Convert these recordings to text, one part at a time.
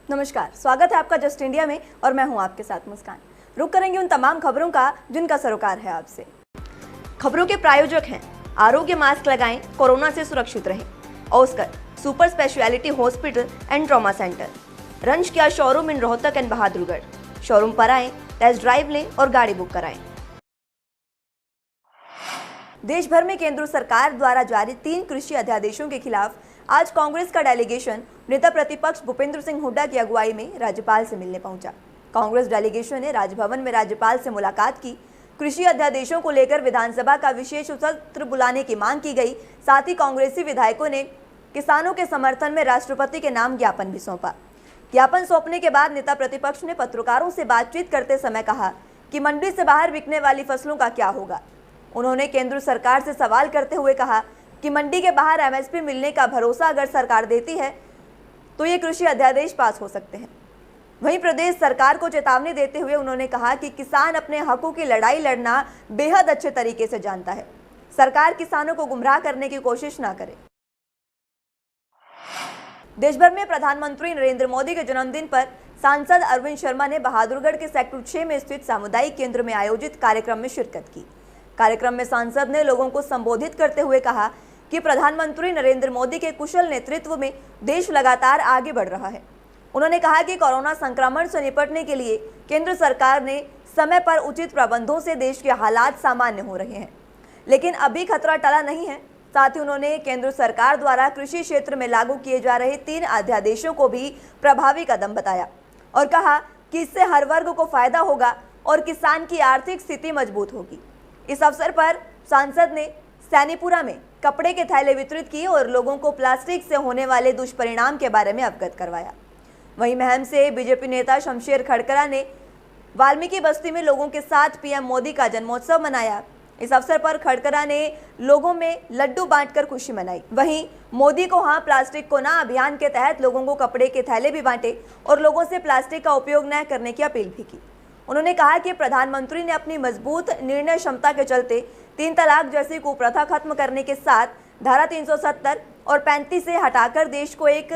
नमस्कार, स्वागत है आपका जस्ट इंडिया में और मैं हूं आपके साथ मुस्कान। रुक करेंगे उन तमाम खबरों का जिनका सरोकार है आपसे। खबरों के प्रायोजक हैं आरोग्य मास्क लगाएं, कोरोना से सुरक्षित रहें। Oscar super speciality hospital and trauma centre, रंज किया showroom in Rohtak and Bahadurgarh. Showroom पर आएं, टेस्ट ड्राइव लें और गाड़ी बुक कराएं। देश भर में केंद्र सरकार द्वारा जारी 3 कृषि अध्यादेशों के खिलाफ आज कांग्रेस का डेलीगेशन नेता प्रतिपक्ष भूपेंद्र सिंह हुड्डा की अगुवाई में राज्यपाल से मिलने पहुंचा। कांग्रेस डेलीगेशन ने राजभवन में राज्यपाल से मुलाकात की। कृषि अध्यादेशों को लेकर विधानसभा का विशेष सत्र बुलाने की मांग की गई। साथ ही कांग्रेसी विधायकों ने किसानों के समर्थन में राष्ट्रपति के नाम ज्ञापन भी सौंपा। ज्ञापन सौंपने के बाद नेता प्रतिपक्ष ने पत्रकारों से बातचीत करते समय कहा कि मंडी से बाहर बिकने वाली फसलों का क्या होगा। उन्होंने केंद्र सरकार से सवाल करते हुए कहा कि मंडी के बाहर एमएसपी मिलने का भरोसा अगर सरकार देती है तो ये कृषि अध्यादेश पास हो सकते हैं। वहीं प्रदेश सरकार को चेतावनी देते हुए उन्होंने कहा कि किसान अपने हकों की लड़ाई लड़ना बेहद अच्छे तरीके से जानता है। सरकार किसानों को गुमराह करने की कोशिश ना करे। देश भर में प्रधानमंत्री नरेंद्र मोदी के जन्मदिन पर सांसद अरविंद शर्मा ने बहादुरगढ़ के सेक्टर 6 में स्थित सामुदायिक केंद्र में आयोजित कार्यक्रम में शिरकत की। कार्यक्रम में सांसद ने लोगों को संबोधित करते हुए कहा कि प्रधानमंत्री नरेंद्र मोदी के कुशल नेतृत्व में देश लगातार आगे बढ़ रहा है। उन्होंने कहा कि कोरोना संक्रमण से निपटने के लिए केंद्र सरकार ने समय पर उचित प्रबंधों से देश के हालात सामान्य हो रहे हैं, लेकिन अभी खतरा टला नहीं है। साथ ही उन्होंने केंद्र सरकार द्वारा कृषि क्षेत्र में लागू किए जा रहे 3 अध्यादेशों को भी प्रभावी कदम बताया और कहा कि इससे हर वर्ग को फायदा होगा और किसान की आर्थिक स्थिति मजबूत होगी। इस अवसर पर सांसद ने सैनीपुरा में कपड़े के थैले वितरित किए और लोगों को प्लास्टिक से होने वाले दुष्परिणाम के बारे में अवगत करवाया। वहीं महम से बीजेपी नेता शमशेर खड़करा ने वाल्मीकि बस्ती में लोगों के साथ पीएम मोदी का जन्मोत्सव मनाया। इस अवसर पर खड़करा ने लोगों में लड्डू बांटकर खुशी मनाई। वहीं मोदी को हाँ प्लास्टिक को ना अभियान के तहत लोगों को कपड़े के थैले भी बांटे और लोगों से प्लास्टिक का उपयोग न करने की अपील भी की। उन्होंने कहा कि प्रधानमंत्री ने अपनी मजबूत निर्णय क्षमता के चलते 3 तलाक जैसी कुप्रथा खत्म करने के साथ धारा 370 और 35 से हटाकर देश को एक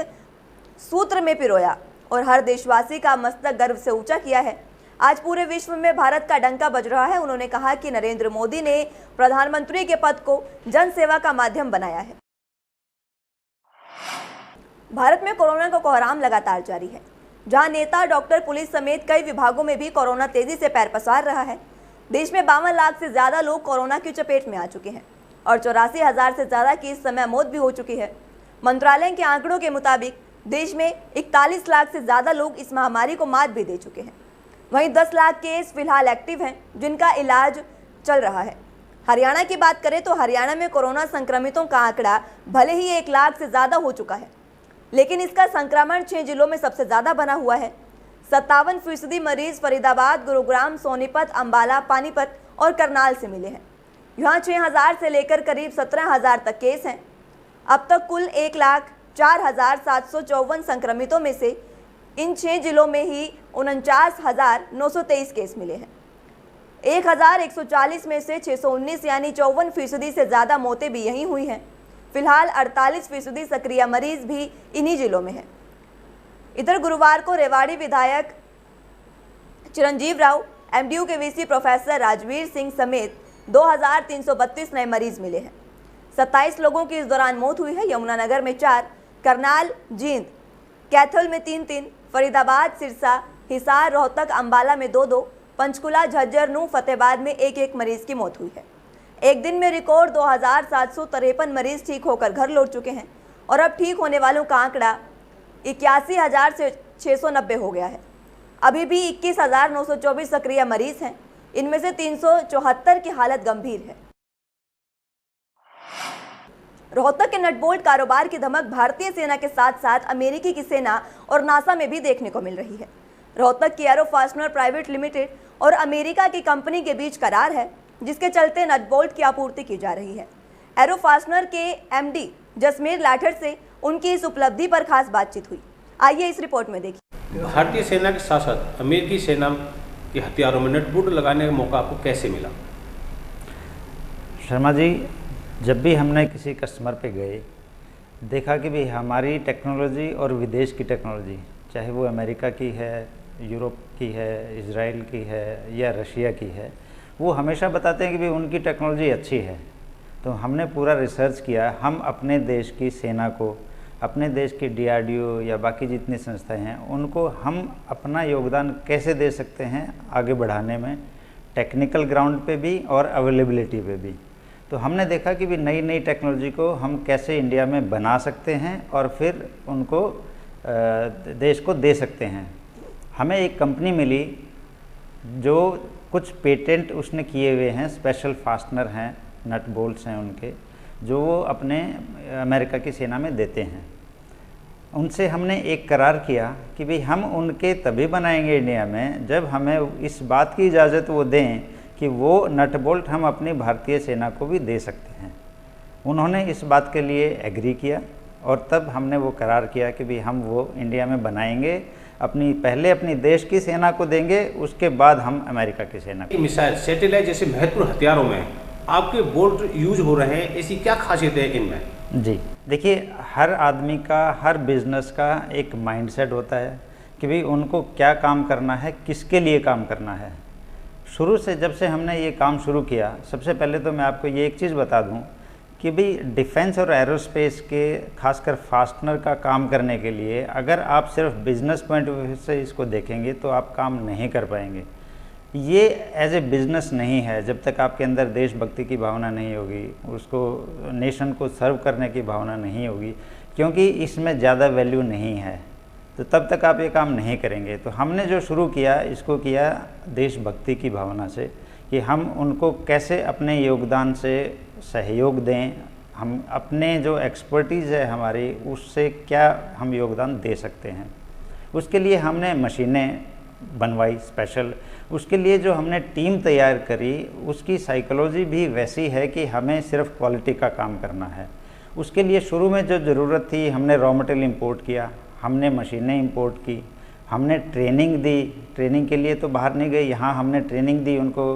सूत्र में पिरोया और हर देशवासी का मस्तक गर्व से ऊंचा किया है। आज पूरे विश्व में भारत का डंका बज रहा है। उन्होंने कहा कि नरेंद्र मोदी ने प्रधानमंत्री के पद को जन सेवा का माध्यम बनाया है। भारत में कोरोना का कोहराम लगातार जारी है, जहां नेता, डॉक्टर, पुलिस समेत कई विभागों में भी कोरोना तेजी से पैर पसार रहा है। देश में 52 लाख से ज्यादा लोग कोरोना की चपेट में आ चुके हैं और 84,000 से ज्यादा की इस समय मौत भी हो चुकी है। मंत्रालय के आंकड़ों के मुताबिक देश में 41 लाख से ज्यादा लोग इस महामारी को मात भी दे चुके हैं। वहीं 10 लाख केस फिलहाल एक्टिव हैं, जिनका इलाज चल रहा है। हरियाणा की बात करें तो हरियाणा में कोरोना संक्रमितों का आंकड़ा भले ही 1 लाख से ज्यादा हो चुका है, लेकिन इसका संक्रमण 6 जिलों में सबसे ज्यादा बना हुआ है। 57% मरीज फरीदाबाद, गुरुग्राम, सोनीपत, अंबाला, पानीपत और करनाल से मिले हैं। यहाँ 6,000 से लेकर करीब 17,000 तक केस हैं। अब तक कुल 1,04,754 संक्रमितों में से इन 6 जिलों में ही 49,923 केस मिले हैं। 1,140 में से 619 यानी 54% से ज़्यादा मौतें भी यहीं हुई हैं। फिलहाल 48% सक्रिय मरीज भी इन्हीं जिलों में हैं। इधर गुरुवार को रेवाड़ी विधायक चिरंजीव राव, एमडीयू के वीसी प्रोफेसर राजवीर सिंह समेत 2,332 नए मरीज मिले हैं। 27 लोगों की इस दौरान मौत हुई है। यमुनानगर में 4, करनाल, जींद, कैथल में 3-3, फरीदाबाद, सिरसा, हिसार, रोहतक, अंबाला में 2-2, पंचकुला, झज्जर, नूंह, फतेहाबाद में 1-1 मरीज की मौत हुई है। एक दिन में रिकॉर्ड 2,753 मरीज ठीक होकर घर लौट चुके हैं और अब ठीक होने वालों का आंकड़ा 81,000 से 690 हो गया है। अभी भी 21,924 सक्रिय मरीज हैं। इनमें से 374 की हालत गंभीर है। रोहतक के नटबोल्ट कारोबार की धमक भारतीय सेना के साथ साथ अमेरिकी की सेना और नासा में भी देखने को मिल रही है। रोहतक की एरो फास्टनर प्राइवेट लिमिटेड और अमेरिका की कंपनी के बीच करार है, जिसके चलते नटबोल्ट की आपूर्ति की जा रही है। एरो फास्टनर के एमडी जसमीर लाठर से उनकी इस उपलब्धि पर खास बातचीत हुई। आइए इस रिपोर्ट में देखिए। भारतीय सेना के साथ साथ अमेरिकी सेना के हथियारों में नटबोल्ट लगाने का मौका आपको कैसे मिला? शर्मा जी, जब भी हमने किसी कस्टमर पे गए, देखा कि भाई हमारी टेक्नोलॉजी और विदेश की टेक्नोलॉजी चाहे वो अमेरिका की है, यूरोप की है, इजराइल की है या रशिया की है, वो हमेशा बताते हैं कि भाई उनकी टेक्नोलॉजी अच्छी है। तो हमने पूरा रिसर्च किया, हम अपने देश की सेना को, अपने देश की DRDO या बाकी जितनी संस्थाएं हैं, उनको हम अपना योगदान कैसे दे सकते हैं आगे बढ़ाने में, टेक्निकल ग्राउंड पे भी और अवेलेबिलिटी पे भी। तो हमने देखा कि भी नई नई टेक्नोलॉजी को हम कैसे इंडिया में बना सकते हैं और फिर उनको देश को दे सकते हैं। हमें एक कंपनी मिली जो कुछ पेटेंट उसने किए हुए हैं, स्पेशल फास्टनर हैं, नट बोल्ट्स हैं उनके, जो वो अपने अमेरिका की सेना में देते हैं। उनसे हमने एक करार किया कि भाई हम उनके तभी बनाएंगे इंडिया में जब हमें इस बात की इजाज़त वो दें कि वो नट बोल्ट हम अपनी भारतीय सेना को भी दे सकते हैं। उन्होंने इस बात के लिए एग्री किया और तब हमने वो करार किया कि भाई हम वो इंडिया में बनाएंगे, पहले अपनी देश की सेना को देंगे, उसके बाद हम अमेरिका की सेना को। मिसाइल, सैटेलाइट जैसे महत्वपूर्ण हथियारों में आपके बोल्ट यूज हो रहे हैं, ऐसी क्या खासियत है इनमें? जी देखिए, हर आदमी का, हर बिजनेस का एक माइंडसेट होता है कि भाई उनको क्या काम करना है, किसके लिए काम करना है। शुरू से जब से हमने ये काम शुरू किया, सबसे पहले तो मैं आपको ये एक चीज़ बता दूं कि भाई डिफेंस और एरोस्पेस के खासकर फास्टनर का काम करने के लिए अगर आप सिर्फ बिजनेस पॉइंट ऑफ व्यू से इसको देखेंगे तो आप काम नहीं कर पाएंगे। ये एज ए बिज़नेस नहीं है जब तक आपके अंदर देशभक्ति की भावना नहीं होगी, उसको नेशन को सर्व करने की भावना नहीं होगी, क्योंकि इसमें ज़्यादा वैल्यू नहीं है, तो तब तक आप ये काम नहीं करेंगे। तो हमने जो शुरू किया, इसको किया देशभक्ति की भावना से कि हम उनको कैसे अपने योगदान से सहयोग दें, हम अपने जो एक्सपर्टीज़ है हमारी, उससे क्या हम योगदान दे सकते हैं। उसके लिए हमने मशीनें बनवाई स्पेशल, उसके लिए जो हमने टीम तैयार करी उसकी साइकोलॉजी भी वैसी है कि हमें सिर्फ क्वालिटी का काम करना है। उसके लिए शुरू में जो ज़रूरत थी, हमने रॉ मटेरियल इंपोर्ट किया, हमने मशीनें इंपोर्ट की, हमने ट्रेनिंग दी। ट्रेनिंग के लिए तो बाहर नहीं गए, यहाँ हमने ट्रेनिंग दी उनको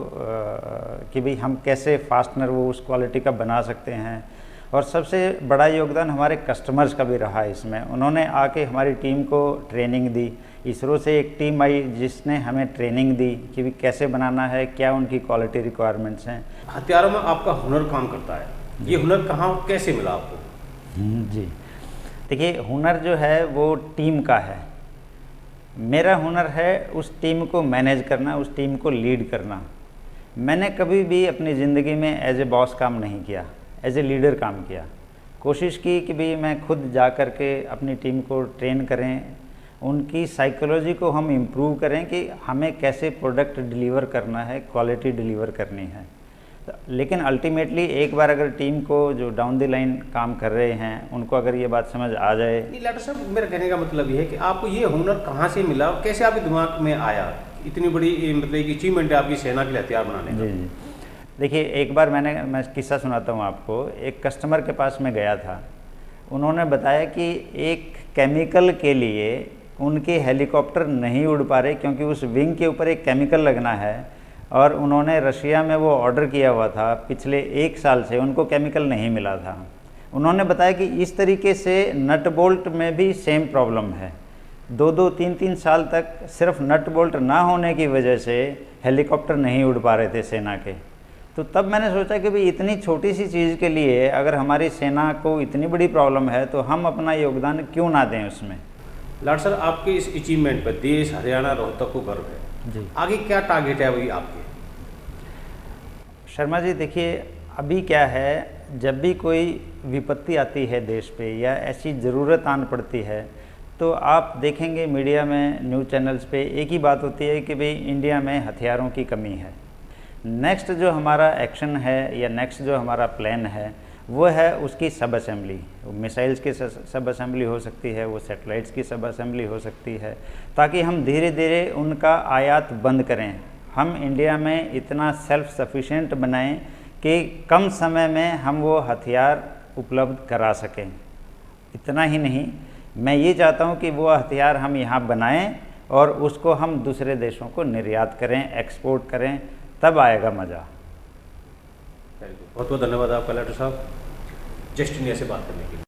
कि भाई हम कैसे फास्टनर वो उस क्वालिटी का बना सकते हैं। और सबसे बड़ा योगदान हमारे कस्टमर्स का भी रहा इसमें, उन्होंने आके हमारी टीम को ट्रेनिंग दी। इसरो से एक टीम आई जिसने हमें ट्रेनिंग दी कि भी कैसे बनाना है, क्या उनकी क्वालिटी रिक्वायरमेंट्स हैं। हथियारों में आपका हुनर काम करता है, ये हुनर कहाँ और कैसे मिला आपको? जी देखिए, हुनर जो है वो टीम का है। मेरा हुनर है उस टीम को मैनेज करना, उस टीम को लीड करना। मैंने कभी भी अपनी ज़िंदगी में एज ए बॉस काम नहीं किया, एज ए लीडर काम किया। कोशिश की कि भाई मैं खुद जा कर के अपनी टीम को ट्रेन करें, उनकी साइकोलॉजी को हम इम्प्रूव करें कि हमें कैसे प्रोडक्ट डिलीवर करना है, क्वालिटी डिलीवर करनी है। लेकिन अल्टीमेटली एक बार अगर टीम को जो डाउन द लाइन काम कर रहे हैं उनको अगर ये बात समझ आ जाए। डॉक्टर साहब, मेरा कहने का मतलब ये है कि आपको ये हुनर कहाँ से मिला और कैसे आपके दिमाग में आया? इतनी बड़ी मतलब एक अचीवमेंट है आपकी सेना के लिए हथियार बनाने का। जी देखिए, एक बार मैं किस्सा सुनाता हूँ आपको। एक कस्टमर के पास मैं गया था, उन्होंने बताया कि एक केमिकल के लिए उनके हेलीकॉप्टर नहीं उड़ पा रहे क्योंकि उस विंग के ऊपर एक केमिकल लगना है, और उन्होंने रशिया में वो ऑर्डर किया हुआ था। पिछले 1 साल से उनको केमिकल नहीं मिला था। उन्होंने बताया कि इस तरीके से नट बोल्ट में भी सेम प्रॉब्लम है। 2-2, 3-3 साल तक सिर्फ नट बोल्ट ना होने की वजह से हेलीकॉप्टर नहीं उड़ पा रहे थे सेना के। तो तब मैंने सोचा कि भाई इतनी छोटी सी चीज़ के लिए अगर हमारी सेना को इतनी बड़ी प्रॉब्लम है तो हम अपना योगदान क्यों ना दें उसमें। लाड सर, आपके इस अचीवमेंट पर देश, हरियाणा, रोहतक को गर्व है जी। आगे क्या टारगेट है वही आपके? शर्मा जी देखिए, अभी क्या है, जब भी कोई विपत्ति आती है देश पे या ऐसी ज़रूरत आन पड़ती है तो आप देखेंगे मीडिया में, न्यूज़ चैनल्स पे एक ही बात होती है कि भाई इंडिया में हथियारों की कमी है। नेक्स्ट जो हमारा एक्शन है या नेक्स्ट जो हमारा प्लान है वो है उसकी सब असेंबली। मिसाइल्स की सब असेंबली हो सकती है, वो सैटेलाइट्स की सब असेंबली हो सकती है, ताकि हम धीरे धीरे उनका आयात बंद करें। हम इंडिया में इतना सेल्फ सफिशिएंट बनाएं कि कम समय में हम वो हथियार उपलब्ध करा सकें। इतना ही नहीं, मैं ये चाहता हूँ कि वो हथियार हम यहाँ बनाएं और उसको हम दूसरे देशों को निर्यात करें, एक्सपोर्ट करें, तब आएगा मज़ा। बहुत बहुत धन्यवाद आपका डॉक्टर साहब, जस्ट इंडिया से बात करने के लिए।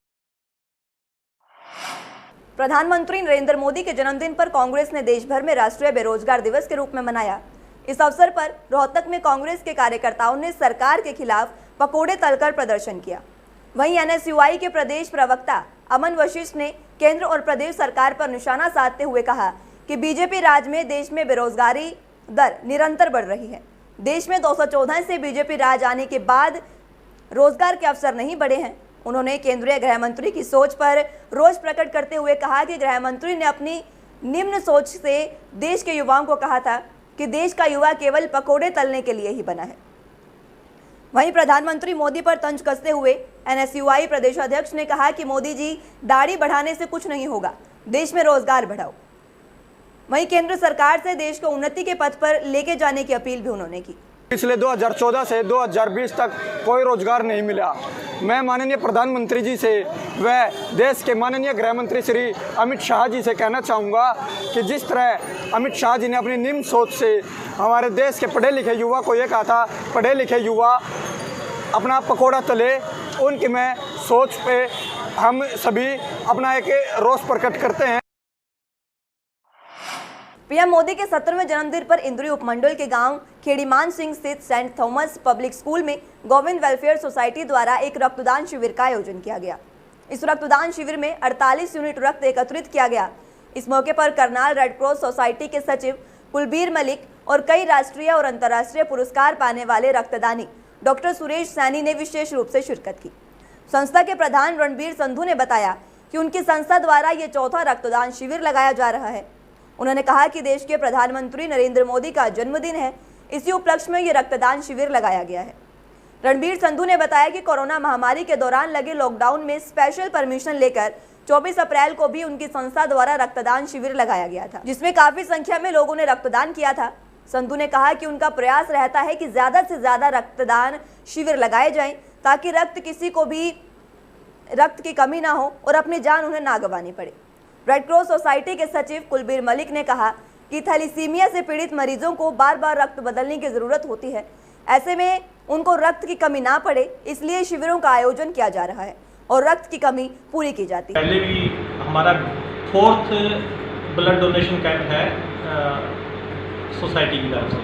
प्रधानमंत्री नरेंद्र मोदी के जन्मदिन पर कांग्रेस ने देश भर में राष्ट्रीय बेरोजगार दिवस के रूप में मनाया। इस अवसर पर रोहतक में कांग्रेस के कार्यकर्ताओं ने सरकार के खिलाफ पकोड़े तलकर प्रदर्शन किया। वहीं एनएसयूआई के प्रदेश प्रवक्ता अमन वशिष्ठ ने केंद्र और प्रदेश सरकार पर निशाना साधते हुए कहा कि बीजेपी राज में देश में बेरोजगारी दर निरंतर बढ़ रही है। देश में 214 से बीजेपी राज आने के बाद रोजगार के अवसर नहीं बढ़े हैं। उन्होंने केंद्रीय गृह मंत्री की सोच पर रोष प्रकट करते हुए कहा कि गृह मंत्री ने अपनी निम्न सोच से देश के युवाओं को कहा था कि देश का युवा केवल पकोड़े तलने के लिए ही बना है। वहीं प्रधानमंत्री मोदी पर तंज कसते हुए एनएसयूआई प्रदेशाध्यक्ष ने कहा कि मोदी जी दाढ़ी बढ़ाने से कुछ नहीं होगा, देश में रोजगार बढ़ाओ। वहीं केंद्र सरकार से देश को उन्नति के पथ पर लेके जाने की अपील भी उन्होंने की। पिछले 2014 से 2020 तक कोई रोजगार नहीं मिला। मैं माननीय प्रधानमंत्री जी से व देश के माननीय गृह मंत्री श्री अमित शाह जी से कहना चाहूँगा कि जिस तरह अमित शाह जी ने अपनी निम्न सोच से हमारे देश के पढ़े लिखे युवा को ये कहा था, पढ़े लिखे युवा अपना पकोड़ा तले, उनकी मैं सोच पे हम सभी अपना एक रोष प्रकट करते हैं। पीएम मोदी के 17वें जन्मदिन पर इंद्री उपमंडल के गांव खेड़ीमान सिंह स्थित सेंट थॉमस पब्लिक स्कूल में गोविंद वेलफेयर सोसाइटी द्वारा एक रक्तदान शिविर का आयोजन किया गया। इस रक्तदान शिविर में 48 यूनिट रक्त एकत्रित किया गया। इस मौके पर करनाल रेड क्रॉस सोसाइटी के सचिव कुलबीर मलिक और कई राष्ट्रीय और अंतर्राष्ट्रीय पुरस्कार पाने वाले रक्तदानी डॉक्टर सुरेश सैनी ने विशेष रूप से शिरकत की। संस्था के प्रधान रणबीर संधू ने बताया कि उनकी संस्था द्वारा ये चौथा रक्तदान शिविर लगाया जा रहा है। उन्होंने कहा कि देश के प्रधानमंत्री नरेंद्र मोदी का जन्मदिन है, इसी उपलक्ष्य में ये रक्तदान शिविर लगाया गया है। रणबीर संधू ने बताया कि कोरोना महामारी के दौरान लगे लॉकडाउन में स्पेशल परमिशन लेकर 24 अप्रैल को भी उनकी संस्था द्वारा रक्तदान शिविर लगाया गया था, जिसमें काफी संख्या में लोगों ने रक्तदान किया था। संधू ने कहा कि उनका प्रयास रहता है कि ज्यादा से ज्यादा रक्तदान शिविर लगाए जाएं ताकि किसी को भी रक्त की कमी ना हो और अपनी जान उन्हें ना गंवानी पड़े। रेड क्रॉस सोसाइटी के सचिव कुलबीर मलिक ने कहा कि थैलीसीमिया से पीड़ित मरीजों को बार बार रक्त बदलने की जरूरत होती है, ऐसे में उनको रक्त की कमी ना पड़े, इसलिए शिविरों का आयोजन किया जा रहा है और रक्त की कमी पूरी की जाती है। पहले भी हमारा 4th ब्लड डोनेशन कैंप है सोसाइटी की तरफ से,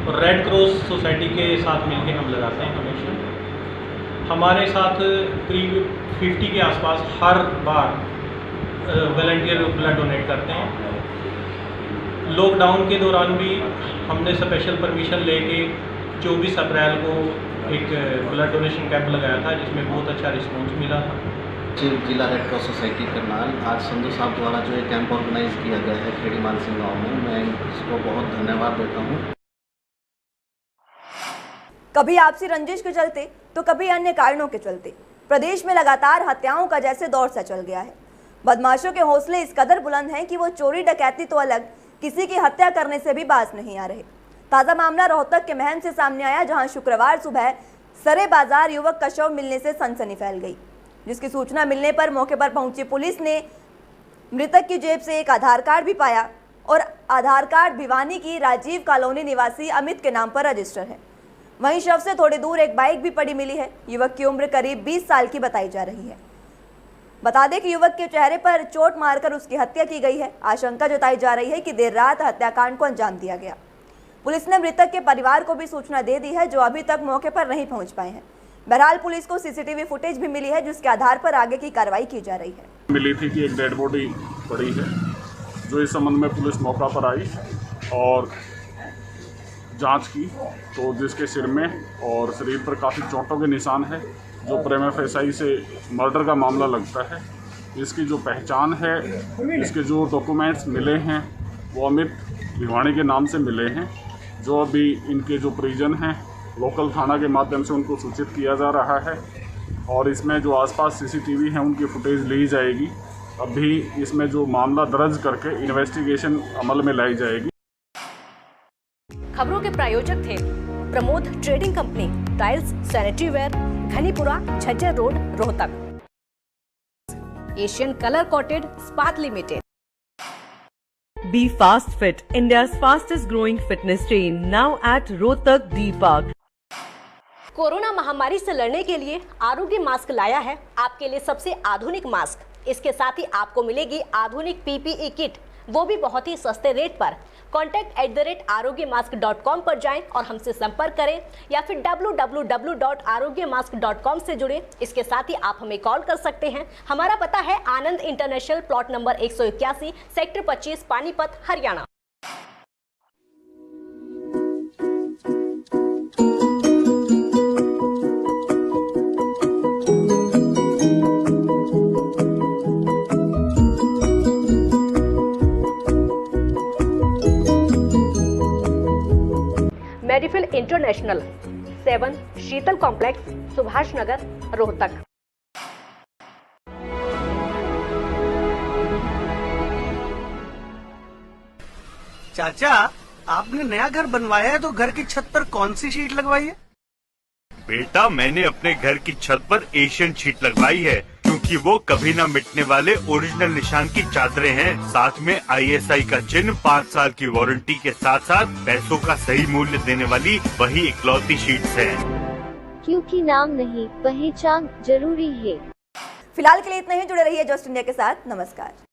और रेड क्रॉस सोसाइटी के साथ मिलकर हम लगाते हैं हमेशा। हमारे साथ करीब 50 के आसपास हर बार वॉलंटियर ब्लड डोनेट करते हैं। लॉकडाउन के दौरान भी हमने स्पेशल परमिशन लेके 24 अप्रैल को एक ब्लड डोनेशन कैंप लगाया था, जिसमें बहुत अच्छा रिस्पॉन्स मिला था। जिला रेड क्रॉस सोसाइटी करनाल आज संधू साहब द्वारा जो ये कैंप ऑर्गेनाइज किया गया है खेड़ीमान सिंह गाँव में, मैं इसको बहुत धन्यवाद देता हूँ। कभी आपसी रंजिश के चलते तो कभी अन्य कारणों के चलते प्रदेश में लगातार हत्याओं का जैसे दौर सा चल गया है। बदमाशों के हौसले इस कदर बुलंद हैं कि वो चोरी डकैती तो अलग, किसी की हत्या करने से भी बाज नहीं आ रहे। ताज़ा मामला रोहतक के महन से सामने आया, जहां शुक्रवार सुबह सरे बाजार युवक का शव मिलने से सनसनी फैल गई। जिसकी सूचना मिलने पर मौके पर पहुंची पुलिस ने मृतक की जेब से एक आधार कार्ड भी पाया और आधार कार्ड भिवानी की राजीव कॉलोनी निवासी अमित के नाम पर रजिस्टर है। वहीं शव से थोड़ी दूर एक बाइक भी पड़ी मिली है। युवक की उम्र करीब 20 साल की बताई जा रही है। बता दें कि युवक के चेहरे पर चोट मारकर उसकी हत्या की गई है। आशंका जताई जा रही है कि देर रात हत्याकांड को अंजाम दिया गया। पुलिस ने मृतक के परिवार को भी सूचना दे दी है, जो अभी तक मौके पर नहीं पहुंच पाए हैं। बहरहाल पुलिस को सीसीटीवी फुटेज भी मिली है, जिसके आधार पर आगे की कार्रवाई की जा रही है। मिली थी कि एक डेड बॉडी पड़ी है, जो इस संबंध में पुलिस मौका पर आई और जांच की, तो जिसके सिर में और शरीर पर काफ़ी चोटों के निशान है, जो प्रेमा फेसाई से मर्डर का मामला लगता है। इसकी जो पहचान है, इसके जो डॉक्यूमेंट्स मिले हैं वो अमित भिवानी के नाम से मिले हैं, जो अभी इनके जो परिजन हैं लोकल थाना के माध्यम से उनको सूचित किया जा रहा है और इसमें जो आसपास सीसीटीवी हैं उनकी फुटेज ली जाएगी। अभी इसमें जो मामला दर्ज करके इन्वेस्टिगेशन अमल में लाई जाएगी। खबरों के प्रायोजक थे Pramod trading company, tiles, sanitary ware, Ghanipura, Jhajjar road, Rohtak. Asian colour coated Ispat limited. Be Fast Fit, India's fastest growing fitness chain, now at Rohtak D Park. Corona महामारी से लड़ने के लिए आरोग्य मास्क लाया है आपके लिए सबसे आधुनिक मास्क। इसके साथ ही आपको मिलेगी आधुनिक PPE किट, वो भी बहुत ही सस्ते रेट पर। contact@arogyamask.com पर जाएं और हमसे संपर्क करें या फिर www.arogyamask.com से जुड़ें। इसके साथ ही आप हमें कॉल कर सकते हैं। हमारा पता है Anand international, plot number 181, sector 25, Panipat, Haryana. Medifill international, 7 Sheetal complex, Subhash Nagar, Rohtak. चाचा, आपने नया घर बनवाया है तो घर की छत पर कौन सी शीट लगवाई है? बेटा, मैंने अपने घर की छत पर एशियन शीट लगवाई है, क्योंकि वो कभी न मिटने वाले ओरिजिनल निशान की चादरें हैं। साथ में ISI का चिन्ह, 5 साल की वारंटी के साथ साथ पैसों का सही मूल्य देने वाली वही इकलौती शीट्स हैं। क्योंकि नाम नहीं, पहचान जरूरी है। फिलहाल के लिए इतना ही। जुड़े रहिए जस्ट इंडिया के साथ। नमस्कार।